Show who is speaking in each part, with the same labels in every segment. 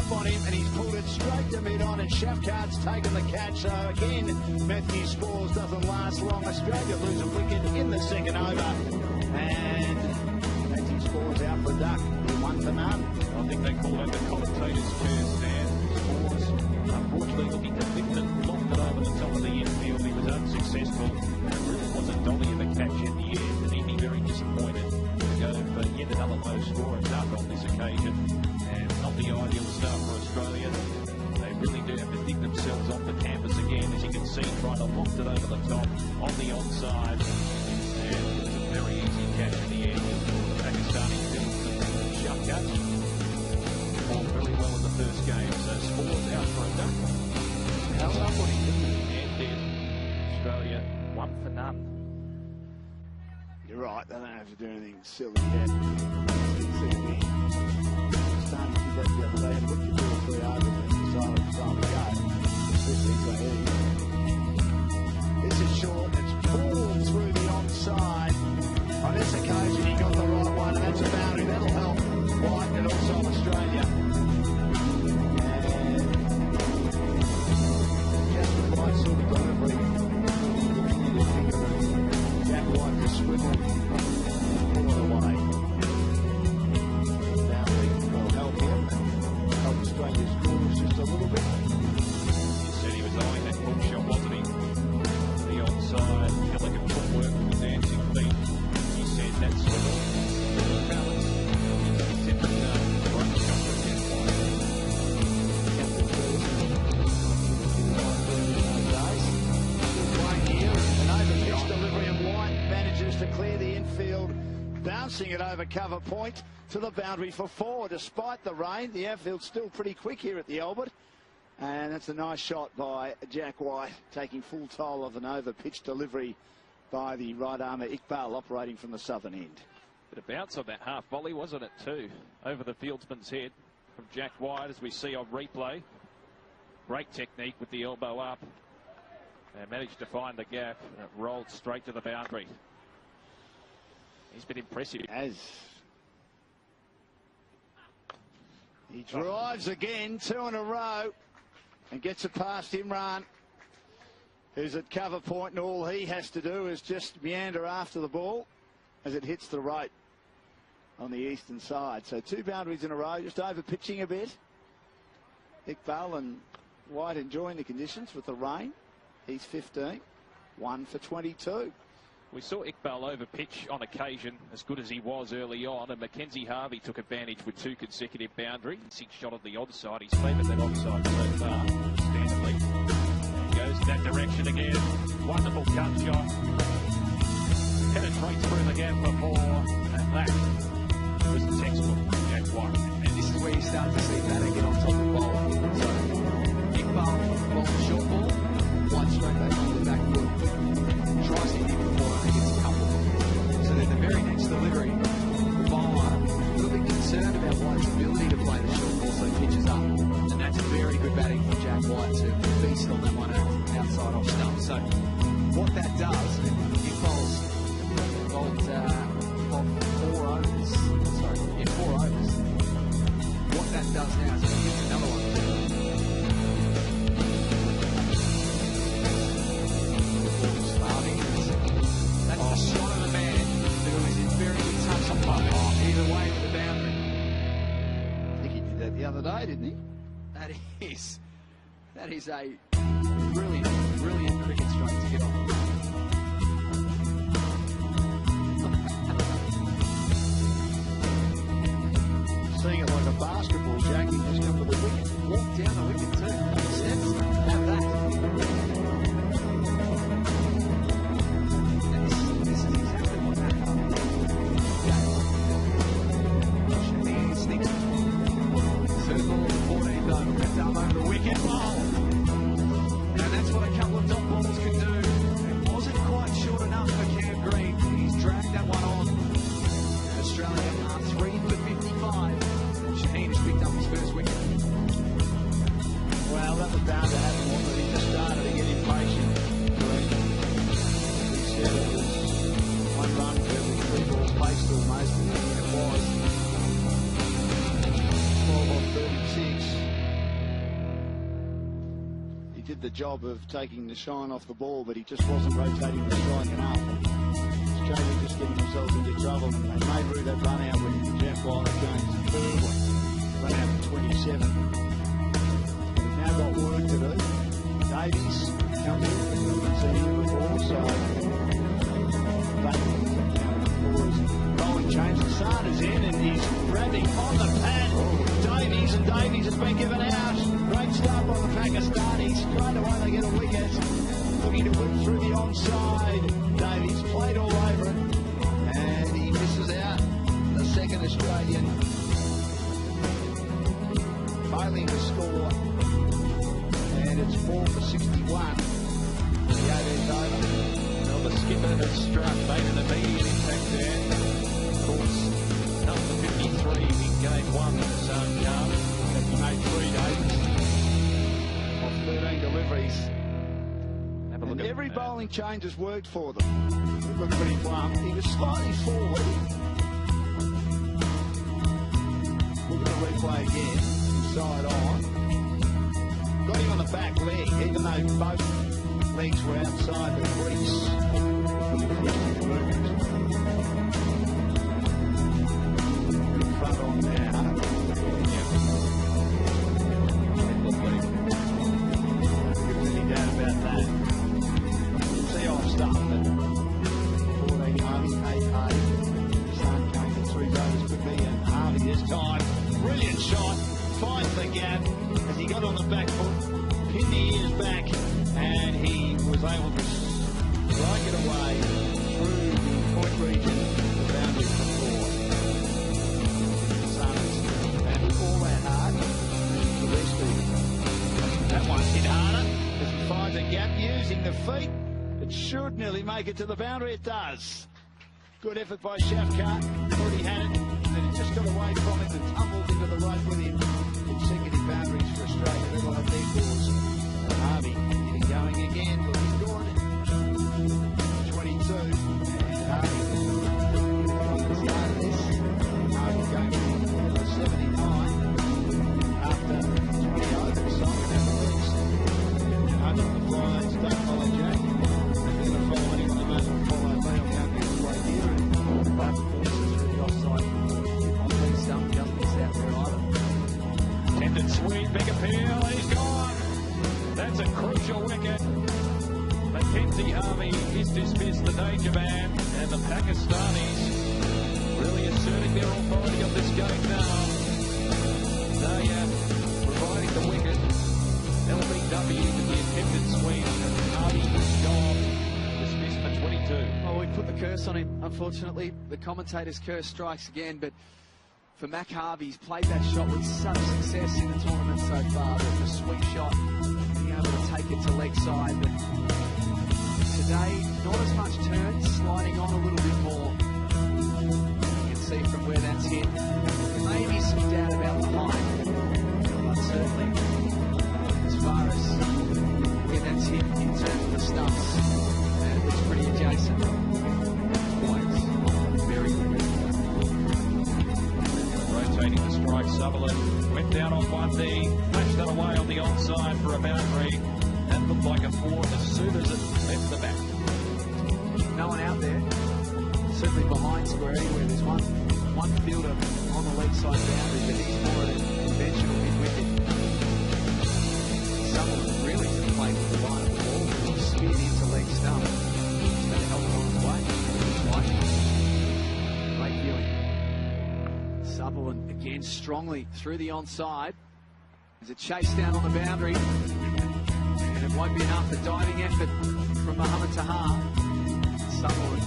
Speaker 1: up on him, and he's pulled it straight to mid-on, and Shafkart's taken the catch. So again, Matthew Spores doesn't last long. Australia lose a wicket in the second over, and Matthew Spores out for a duck. 1 for none.
Speaker 2: I think they called out the commentators' chairs there. Spores, unfortunately, looking to lift it, locked it over the top of the infield. He was unsuccessful. It really was a dolly of a catch in the end, and he'd be very disappointed to go for yet another low-scoring duck on this occasion. And not the ideal start for Australia. They really do have to dig themselves off the canvas again, as you can see, trying to loft it over the top on the onside. And it's a very easy catch in the end. The Pakistani fieldsman, Shafkat, performed very well in the first game, so Spores out for a duck.
Speaker 1: Held up on him.
Speaker 2: And then Australia 1 for none.
Speaker 1: You're right, they don't have to do anything silly yet. Starting to do that the other day, and look at 2 or 3 overs and decided it's time to go. This is short, it's pulled through the onside. On this occasion, he got the right one, and that's a boundary. That'll help White and also Australia. And just the right sort of delivery. Jack White to swivel all the way. Boundary will help him and help Australia score just a little bit.
Speaker 2: He said he was eyeing that full shot, wasn't he? The onside, elegant footwork with the dancing feet. He said that's swivel. Balance. He said that right shot for Jack White.
Speaker 1: Captain Still playing here, an over-pitch delivery, and White manages to clear the infield, bouncing it over cover point to the boundary for 4. Despite the rain, the outfield's still pretty quick here at the Albert. And that's a nice shot by Jack White, taking full toll of an over-pitch delivery by the right armour Iqbal, operating from the southern end.
Speaker 2: Bit of bounce on that half volley, wasn't it, too? Over the fieldsman's head from Jack White, as we see on replay. Great technique with the elbow up. And managed to find the gap, and it rolled straight to the boundary. He's been impressive.
Speaker 1: As he drives again, 2 in a row, and gets it past Imran, who's at cover point, and all he has to do is just meander after the ball as it hits the rope on the eastern side. So 2 boundaries in a row, just over pitching a bit. Iqbal and White enjoying the conditions with the rain. He's 15, 1 for 22.
Speaker 2: We saw Iqbal over pitch on occasion, as good as he was early on, and Mackenzie Harvey took advantage with 2 consecutive boundaries. 6 shot on the onside. He's favoured that onside so far, understandably. And goes in that direction again. Wonderful cut shot. Penetrates through the gap for 4, and that was the textbook from Jack White.
Speaker 3: And this is where you start to see batter get on top of the ball. So, Iqbal bowls a short ball, White straight back on the back foot. Tries to hit him before and gets a couple. So then the very next delivery, the bowler a little bit concerned about White's ability to play the short ball, so he pitches up. And that's a very good batting from Jack White to beast on that one outside off stump. So what that does, Iqbal's bowled 4 overs. Sorry, in 4 overs. What that does now is he gets another one. That's the shot of a man who is in very good touch on play. Either way with the boundary.
Speaker 1: I think he did that the other day, didn't he?
Speaker 3: That is a brilliant cricket stroke to get on.
Speaker 1: Seeing it like a basketball, Jack, he just come to the wicket.
Speaker 3: Walked down the wicket too. Steps have that. This is exactly what happened. The instincts. Circle, 14 done. That's up over the wicket. Bowl. And that's what a couple of dot balls can do. It wasn't quite short enough for Cam Green. He's dragged that one on. And Australia are 3 for 55. Shaheen has picked up his first wicket.
Speaker 1: Well, that was bound to happen, wasn't it? He just started to get impatient. He said it was 1 run for every 3 balls placed almost, and it was 12 on 36. he did the job of taking the shine off the ball, but he just wasn't rotating the strike enough. Australia just getting themselves into trouble, and they made Rue that run out when Jeff Wilder Jones third one. Run out for 27. We've now got work to do. Davies comes in. We've seen him before, so rolling change. Sana's in, and he's grabbing on the pad. Davies, and Davies has been given out. Great start by the Pakistanis. Straight away they get a wicket. Looking to whip through the onside. Davies played all over it, and he misses out. The second Australian failing to score, and it's 4 for 61. The 18th over.
Speaker 2: Well, the skipper has struck, made an immediate impact there. Of course, number 53 in game 1 in the same car.
Speaker 1: He made 3 Davies off 13 deliveries. And every bowling change has worked for them. Look pretty plump. He was slightly forward. Look at the replay again. Side on. Got him on the back leg, even though both legs were outside the crease. Front on now. Any doubt about that. See off stuff, but 14 Harvey, 8 Harvey. Sun came to 3 overs quickly, and Harvey this time. Brilliant shot. Finds the gap as he got on the back foot, pinned the ears back, and he was able to strike it away through the point region, the boundary for 4. Suns, and all that hard, the rest of that one hit harder as he finds a gap using the feet. It should nearly make it to the boundary. It does. Good effort by Shafkat. Already had it, and it just got away from it and tumbled into the rope with him. Consecutive boundaries for Australia. They're on a deep course. Harvey getting going again. Looking good. 22. And Harvey started this. Harvey going for 79 after 20 overs. So I'm going to have the least. Over the flies. Don't follow Jack. If they're going to follow anyone, they might as well follow me. I'm going to be right here. And both forces through the offside. On these stump, doesn't miss out there either.
Speaker 2: Tended sweep, big appeal, he's gone. That's a crucial wicket. Mackenzie Harvey is dismissed, the danger man, and the Pakistanis really asserting their authority on this game now. They are providing the wicket. LBW with the attempted sweep, and Harvey is gone. Dismissed for 22.
Speaker 3: Oh, we put the curse on him, unfortunately. The commentator's curse strikes again, but for Mac Harvey, he's played that shot with such success in the tournament so far. The sweep shot, being able to take it to leg side. But today, not as much turn, sliding on a little bit more. You can see from where that's hit. Maybe some doubt about the height, but certainly as far as where that's hit in terms of the stumps, it looks pretty adjacent. Points, very good.
Speaker 2: Rotating the strike, Sutherland went down on one knee, flashed that away on the onside for a boundary, and looked like a 4 as soon as it left the back.
Speaker 3: No one out there, certainly behind square anywhere. There's one fielder on the leg side boundary, but he's more at a conventional mid-wicket. Sutherland really played with the line of the ball, just speared into leg stump. It's going to help him on his way. Great viewing. Sutherland again strongly through the onside. There's a chase down on the boundary, and it won't be enough. The diving effort from Mohamed Tahar. Sutherland,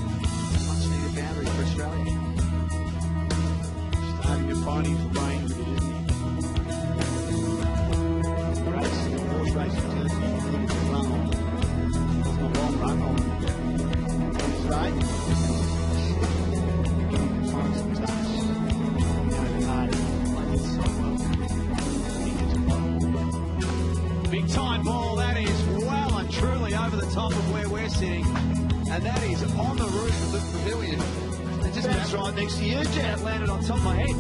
Speaker 3: much needed boundary for Australia.
Speaker 1: Starting to find his range with it, isn't he? Race, the horse racing jersey, he's looking to run on. It's not a long run on. Straight. Find some touch. Big time ball, that is well and truly over the top of where we're sitting, and that is on the roof of the pavilion. That's right next to you, Jet. Landed on top of my head.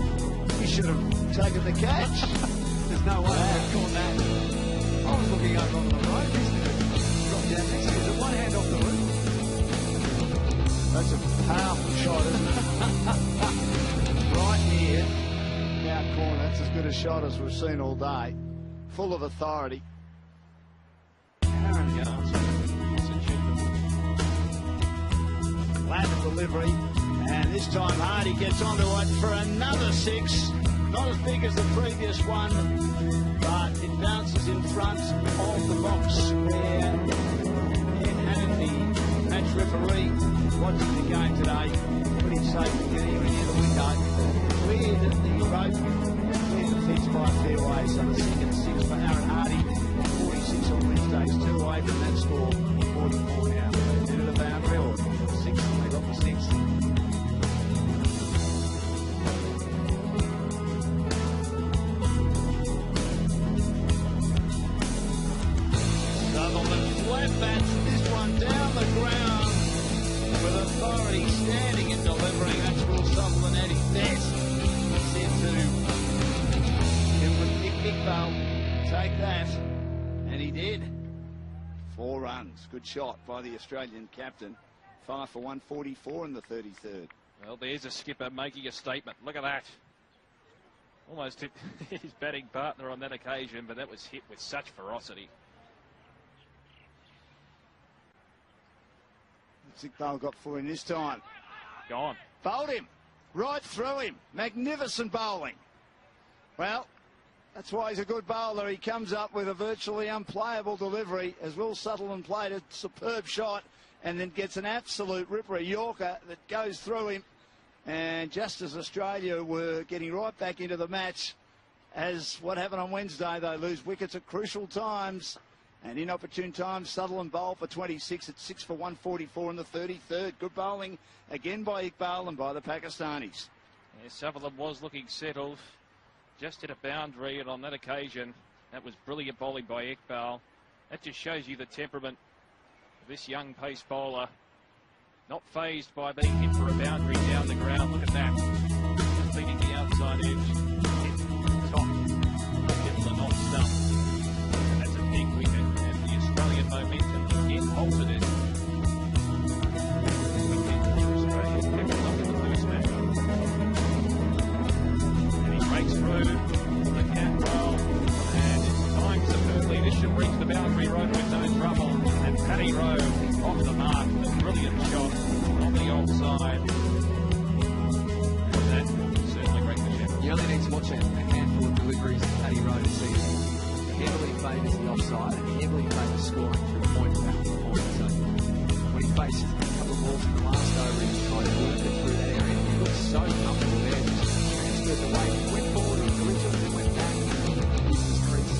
Speaker 1: You should have taken the catch.
Speaker 3: There's no way I could have caught that. I was looking over on the road. He's dropped down next to you. Is it one hand off the roof?
Speaker 1: That's a powerful shot, isn't it? Right here, out corner. That's as good a shot as we've seen all day. Full of authority.
Speaker 2: Aaron Yards.
Speaker 1: Ladder delivery. And this time Hardy gets onto it for another 6. Not as big as the previous one, but it bounces in front of the box where Ken Hannon, the match referee, watching the game today, pretty safe to get even near the window. Cleared the rope, cleared the fence by a fair way. So the second 6 for Aaron Hardy, 46 on Wednesdays, 2 away from that score, 44 now. Into the boundary, or 6, they got the 6. Flat bats this one down the ground with authority, standing and delivering. That's Will Sutherland at his best. Said to him with Nick Iqbal, take that. And he did. 4 runs. Good shot by the Australian captain. 5 for 144 in the 33rd.
Speaker 2: Well, there's a skipper making a statement. Look at that. Almost hit his batting partner on that occasion, but that was hit with such ferocity.
Speaker 1: Iqbal got full in this time.
Speaker 2: Gone.
Speaker 1: Bowled him. Right through him. Magnificent bowling. Well, that's why he's a good bowler. He comes up with a virtually unplayable delivery as Will Sutherland played a superb shot and then gets an absolute ripper, a Yorker that goes through him. And just as Australia were getting right back into the match, as what happened on Wednesday, they lose wickets at crucial times. And inopportune times, Sutherland bowled for 26 at 6 for 144 in the 33rd. Good bowling again by Iqbal and by the Pakistanis.
Speaker 2: Yeah, Sutherland was looking settled. Just hit a boundary, and on that occasion, that was brilliant bowling by Iqbal. That just shows you the temperament of this young pace bowler. Not phased by being hit for a boundary down the ground. Look at that. Just beating the outside edge. Hit top. Hit the knock stump. That's a big wicket. And the Australian momentum again halted it. Wicket for Australia. Kept it up in the first match. And he breaks through the cat roll. And it's timed superbly. This should reach the boundary road with no trouble. And Paddy Rowe off the mark. A brilliant shot on the offside. That certainly great for Sheffield.
Speaker 3: You only need to watch a handful of deliveries to Paddy Rowe to see he heavily favours the offside and heavily favours scoring through the point of that point. So when he faced a couple of balls in the last over, he was trying to work it through that area. He looked so comfortable there, just transferred the weight, went forward and collision, then went back, used his crease,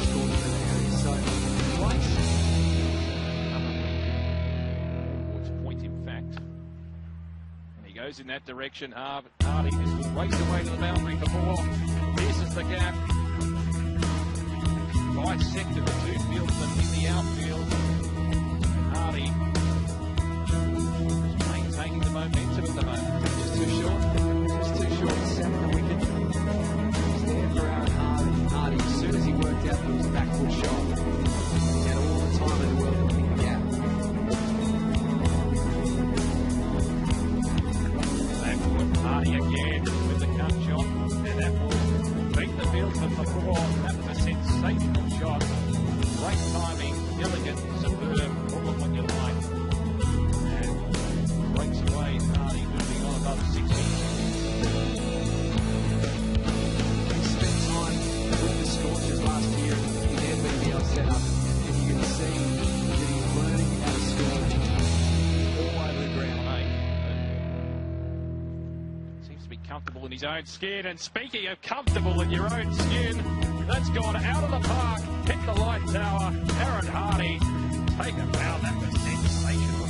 Speaker 3: scored through that area. So twice.
Speaker 2: Goes in that direction. Hardy, this will race away to the boundary for more. This is the gap. Bisected the two fieldsmen in the outfield. Hardy is maintaining the momentum at the moment.
Speaker 3: Just too short. Just too short. Set the wicket. He's there for Aaron Hardy. Hardy, as soon as he worked out that it was a back foot shot, he had all the time in the world to pick the gap.
Speaker 2: Hardy again with the cut shot, and that will beat the fieldsman for 4. That was a sensational shot. Great timing, elegant, superb, all of what you like. And breaks away. Hardy moving on above 60.
Speaker 3: He spent time with the Scorchers last year in their BBL setup, and you can see that he's learning how to score all over the ground.
Speaker 2: Comfortable in his own skin, and speaking of comfortable in your own skin, that's gone out of the park, hit the light tower. Aaron Hardy, take a bow. That was sensational.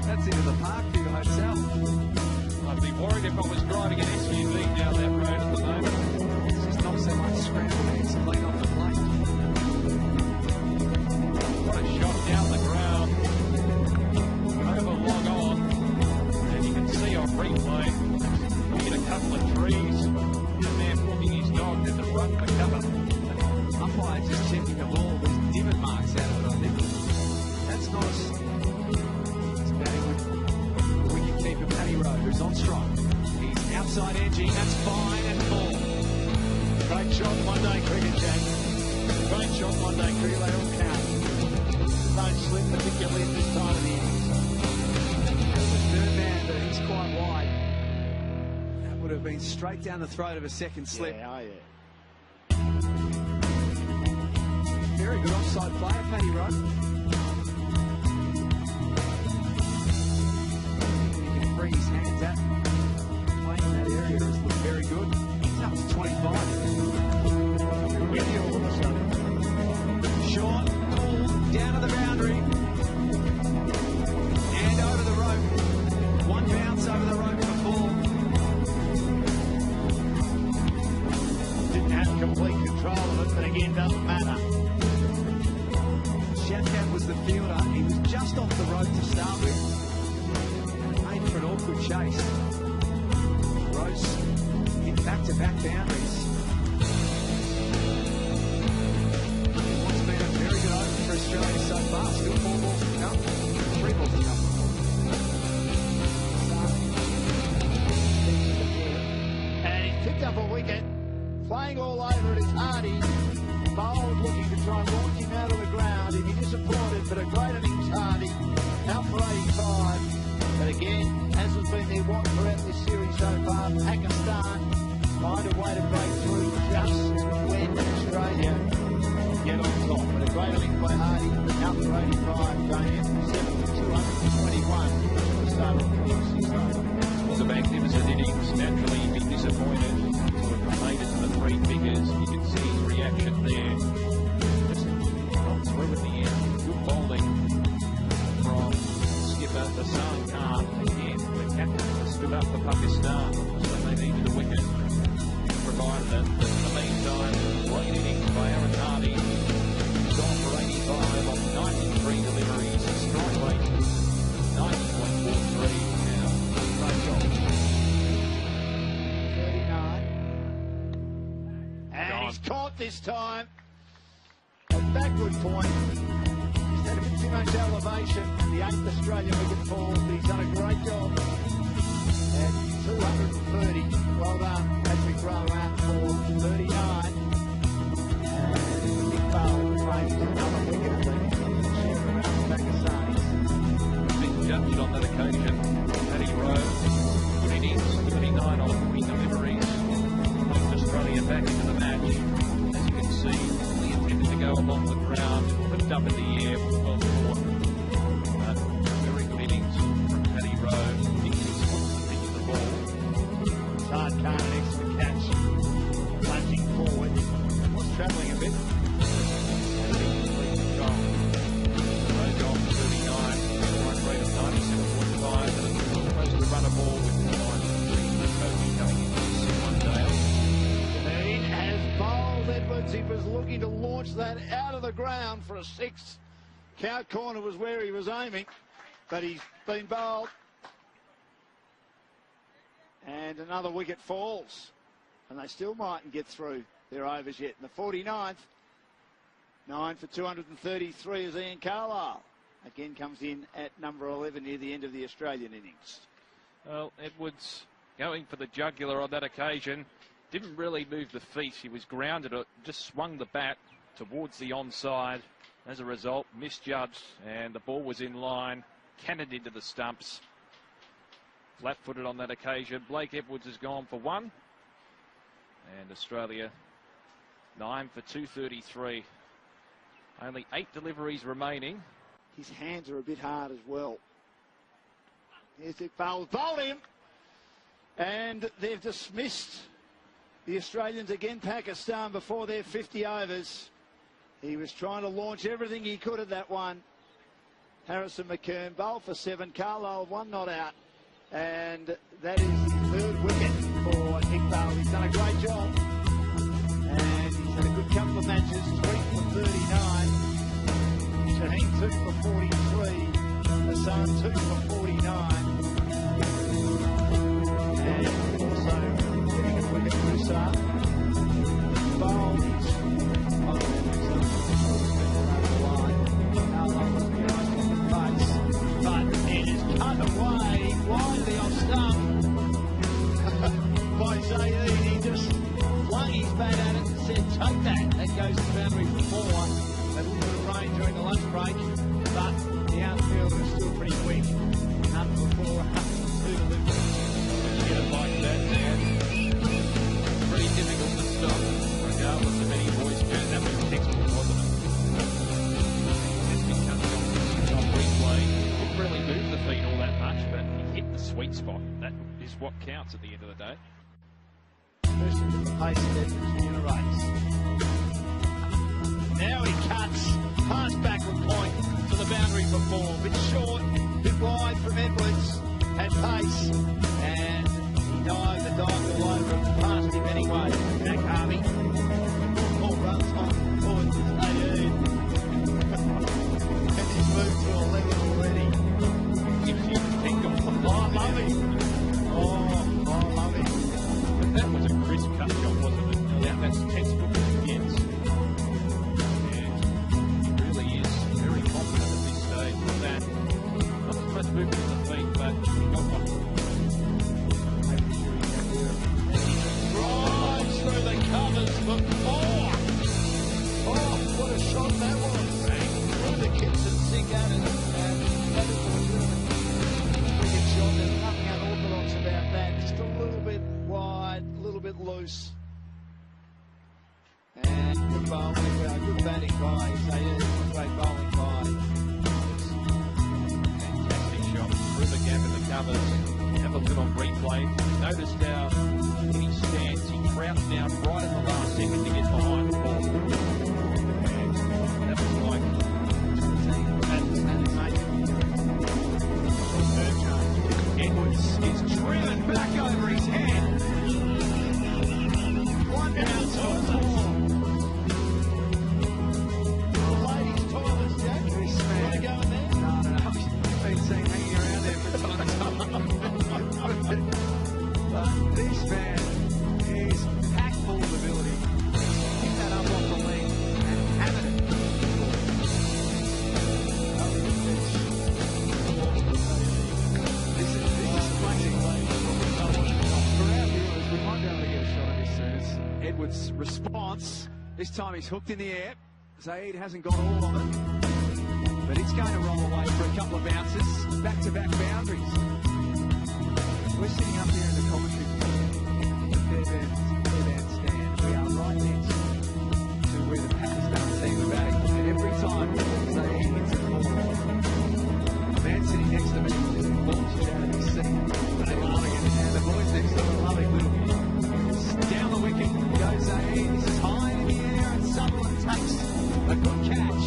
Speaker 3: That's into the park for your hotel.
Speaker 2: I'd be worried if I was driving an SUV down that road at the moment.
Speaker 3: It's just not so much scramble hands clean off the plate.
Speaker 2: What a shot down the ground, over long on. See on replay, we hit a couple of trees, and a man walking his dog had to run for cover.
Speaker 3: I'm
Speaker 1: shot one-day cricket, Jack. Great shot one-day cricket, they all count. No slip, particularly at this time of the innings.
Speaker 3: The third man, but he's quite wide. That would have been straight down the throat of a second slip.
Speaker 1: Yeah, oh yeah.
Speaker 3: Very good offside player, Paddy Rowe. He can bring his hands at playing in that area has looked very good. He's up to 25.
Speaker 1: With you all of a sudden.
Speaker 3: Short, pulled, down to the boundary. And over the rope. One bounce over the rope for ball.
Speaker 1: Didn't have complete control of it, but again, doesn't matter.
Speaker 3: Shapcap was the fielder. He was just off the rope to start with. Made for an awkward chase. Rose hit back-to-back boundaries. It's been a very good over for Australia so far. Still 4 balls to come. 3 balls to come.
Speaker 1: And he picked up a wicket. Playing all over it is Hardy. Bowled looking to try and launch him out of the ground. He'd be disappointed, but a great innings Hardy. Out for 85. But again, as has been their want throughout this series so far, Pakistan find a way to break through just when Australia get on top. But a great innings by Hardy. Out for 85. Going in from 7 to 221. The start of the 6th over.
Speaker 2: Was a magnificent innings. Naturally, he'd be disappointed to have made it to the 3 figures. You can see his reaction there. Just got through at the end. Good bowling from skipper Hassan Khan. Again, the captain has stood up for Pakistan, so they needed a wicket. Provided it. But in the meantime, great innings by Aaron Hardy. He's gone for 85 on 93 deliveries. Strike rate 90.43. Now, great job.
Speaker 1: 39. And he's caught this time. A backward point. He's had a bit too much elevation. The 8th Australian wicket falls, but he's done a great job. At 230. Well done, Patrick Rowe out for 39. And Nick Bowell claims another wicket. Share around the Pakistanis.
Speaker 2: Been judged on that occasion. Paddy Rowe, good innings, 39 on 3 deliveries. Knocked Australia back into the match. As you can see, he intended to go along the ground, flipped up in the air, well caught. But very good innings from Paddy Rowe. He was pitching the ball.
Speaker 1: Hard Khan next to the catch. Plunging forward. Was travelling a bit.
Speaker 2: Rowe's off 39, strike rate of 97.5, and it's almost to run a ball with 9. The coach coming into this one day.
Speaker 1: Dean has bowled Edwards. He was looking to launch that out of the ground for a 6. Cow corner was where he was aiming, but he's been bowled. And another wicket falls. And they still mightn't get through their overs yet. In the 49th, 9 for 233 is Ian Carlisle. Again comes in at number 11 near the end of the Australian innings.
Speaker 2: Well, Edwards going for the jugular on that occasion. Didn't really move the feet. He was grounded, just swung the bat towards the onside. As a result, misjudged, and the ball was in line, cannoned into the stumps. Flat-footed on that occasion. Blake Edwards has gone for 1. And Australia 9 for 233. Only 8 deliveries remaining.
Speaker 1: His hands are a bit hard as well. Here's Dick Bowles, bowled him. And they've dismissed the Australians again, Pakistan, before their 50 overs. He was trying to launch everything he could at that one. Harrison McKern bowled for 7. Carlisle 1 not out. And that is his 3rd wicket for Nick Bowles. He's done a great job. And he's had a good couple of matches. 3 for 39. Shaheen 2 for 43. Hassan 2 for 49. And also getting a wicket for Hassan. Bowles. Away, wide of the off stump by Zaid. He just
Speaker 4: goes to the boundary for 4. A little bit of rain during the lunch break, but the outfield is still pretty quick. Up before, up to the loop.
Speaker 2: Get it like that, man. Pretty difficult to stop, regardless of any voice turn. That was textbook, wasn't it? It's become on replay. Didn't really move the feet all that much, but he hit the sweet spot. That is what counts at the end of the day.
Speaker 4: First into the pace of Edwards in a race. Now he cuts, pass backward point to the boundary for 4. Bit short, bit wide from Edwards, had pace, and he dived all over him, past him anyway. Back Harvey, 4 runs on forward to 18. And he's moved to 11 already.
Speaker 2: Gives you the think off the
Speaker 4: Oh, I love him. Oh, I love him.
Speaker 2: But that was a crisp cut shot, wasn't it? Yeah, that's textbook as it gets. And he really is very confident at this stage with that. Not as much movement in the feet, but he got one.
Speaker 4: Drives through the covers for 4. Oh, what a shot that was. Through the kicks and sink at it. That is a wicked shot. There's nothing unorthodox about that. Just a little bit wide, a little bit loose. And good bowling, good batting by Zayed. Great bowling by.
Speaker 2: Fantastic shot through the gap in the covers. Have a look on replay. Noticed how in his stance he crouched down right in the last second to get behind the ball. And that was like
Speaker 4: Edwards is driven back over his head. 1 down to 4. The ladies' toilets, Jack. This man. Want to go in there? No. I've been seen hanging around there for time. But this man is packed full of ability. Pick that up off the lane and hammer it. This is amazing. For our viewers, we might be able to get a shot of this soon. It's Edwards' response. This time he's hooked in the air. Zayed hasn't got all of it, but it's going to roll away for a couple of bounces. Back-to-back boundaries. We're sitting up here in the commentary Fairbairn stand. We are right next to where the Pakistan team are batting, and every time Zayed hits a ball, the man sitting next to me launches out of his seat. They're loving it, and the boys next to him are loving it. Down the wicket goes Zayed. This is high in the air, and Sutherland takes a good catch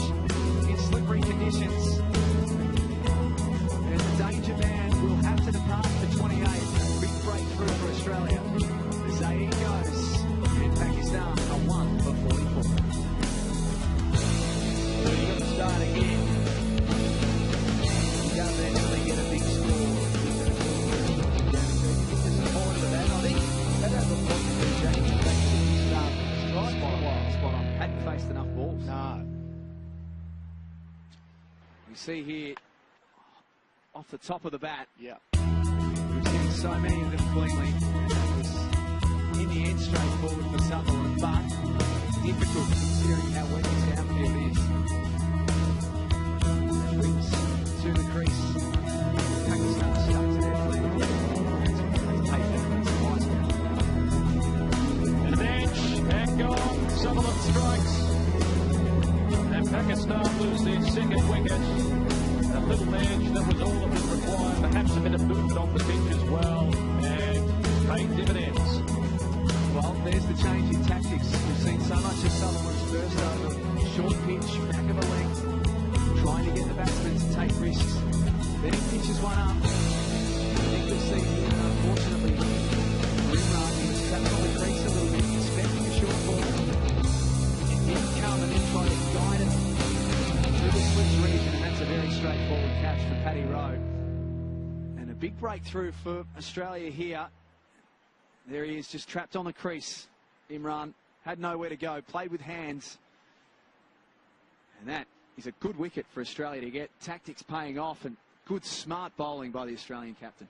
Speaker 4: in slippery conditions. And the danger man will have to depart for 28. A big breakthrough for Australia. Zayed goes, and Pakistan are 1 for 44. So you've got to start again. You don't eventually get a big score. Disappointed with that. I think that has a lot to do with Jack. Spot on. Hadn't faced enough balls. No. We see here off the top of the bat. Yeah. We've seen so many of them cleanly. That was in the end straightforward for Sutherland, but difficult considering how wet his outfield is. And brings to the crease. Pakistan stuck to their plan.
Speaker 2: and an edge and gone. Sutherland strikes. And Pakistan lose their second wicket. A little edge, that was all that was required. Perhaps a bit of movement on the pitch as well, and paid dividends.
Speaker 4: Well, there's the change in tactics. We've seen so much of Sutherland's first over. Short pitch, back of the length, trying to get the batsmen to take risks. Then he pitches one up. I think you'll see here, unfortunately, Rimran, he was trapped on the crease a little bit, expecting a short ball. It didn't come, and then tried to guide it through the slips region, and that's a very straightforward catch for Paddy Rowe. And a big breakthrough for Australia here. There he is, just trapped on the crease. Imran had nowhere to go, played with hands. And that is a good wicket for Australia to get. Tactics paying off, and good smart bowling by the Australian captain.